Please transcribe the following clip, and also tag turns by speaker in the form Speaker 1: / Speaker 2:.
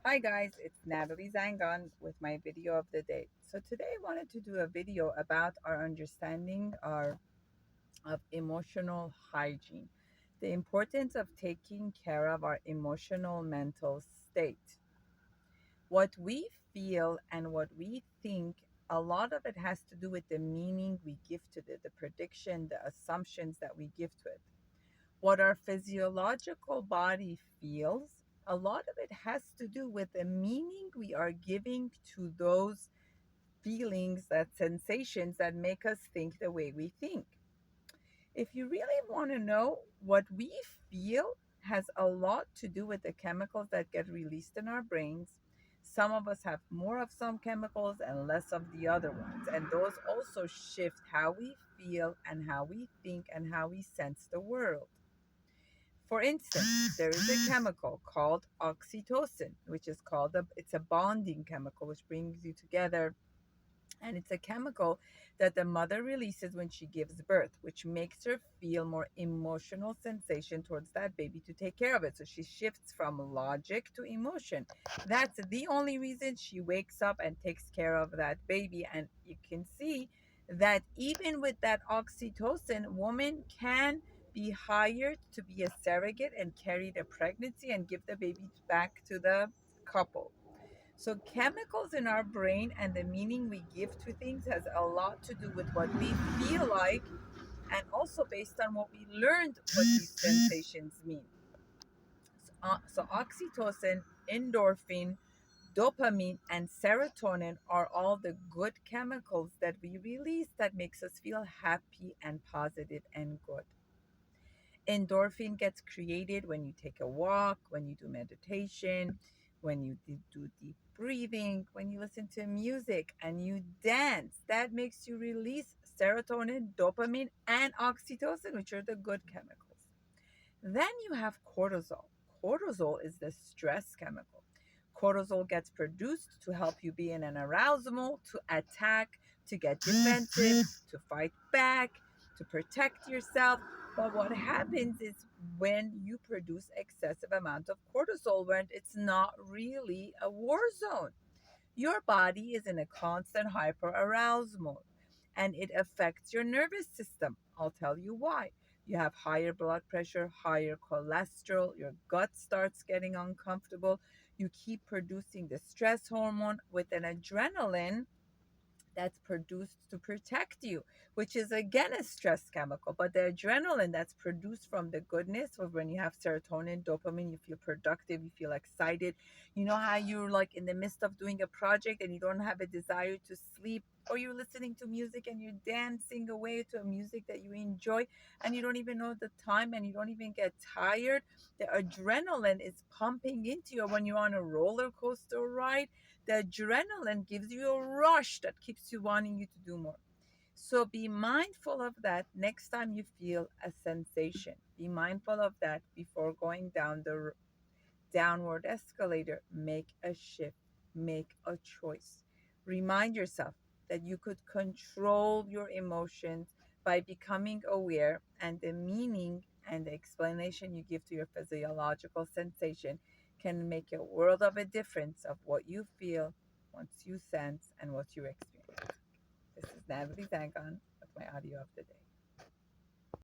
Speaker 1: Hi guys, it's Natalie Zangon with my video of the day. So today I wanted to do a video about our understanding of emotional hygiene, the importance of taking care of our emotional mental state. What we feel and what we think, a lot of it has to do with the meaning we give to it, the prediction, the assumptions that we give to it. What our physiological body feels, a lot of it has to do with the meaning we are giving to those feelings, that sensations that make us think the way we think. If you really want to know, what we feel has a lot to do with the chemicals that get released in our brains. Some of us have more of some chemicals and less of the other ones, and those also shift how we feel and how we think and how we sense the world. For instance, there is a chemical called oxytocin, which is it's a bonding chemical which brings you together, and it's a chemical that the mother releases when she gives birth, which makes her feel more emotional sensation towards that baby to take care of it. So she shifts from logic to emotion. That's the only reason she wakes up and takes care of that baby. And you can see that even with that oxytocin, woman can be hired to be a surrogate and carry the pregnancy and give the baby back to the couple. So, chemicals in our brain and the meaning we give to things has a lot to do with what we feel like, and also based on what we learned what these sensations mean. So oxytocin, endorphin, dopamine, and serotonin are all the good chemicals that we release that makes us feel happy and positive and good. Endorphin gets created when you take a walk, when you do meditation, when you do deep breathing, when you listen to music and you dance. That makes you release serotonin, dopamine, and oxytocin, which are the good chemicals. Then you have cortisol. Cortisol is the stress chemical. Cortisol gets produced to help you be in an arousal mode, to attack, to get defensive, to fight back, to protect yourself. But what happens is when you produce excessive amount of cortisol, when it's not really a war zone, your body is in a constant hyperarousal mode, and it affects your nervous system. I'll tell you why. You have higher blood pressure, higher cholesterol, your gut starts getting uncomfortable. You keep producing the stress hormone with an adrenaline that's produced to protect you, which is again a stress chemical. But the adrenaline that's produced from the goodness of when you have serotonin, dopamine, you feel productive, you feel excited. You know how you're like in the midst of doing a project and you don't have a desire to sleep, or you're listening to music and you're dancing away to a music that you enjoy and you don't even know the time and you don't even get tired. The adrenaline is pumping into you when you're on a roller coaster ride. The adrenaline gives you a rush that keeps you wanting you to do more. So be mindful of that next time you feel a sensation. Be mindful of that before going down the downward escalator. Make a shift, make a choice. Remind yourself that you could control your emotions by becoming aware, and the meaning and the explanation you give to your physiological sensation can make a world of a difference of what you feel, what you sense, and what you experience. This is Natalie Zangon with my audio of the day.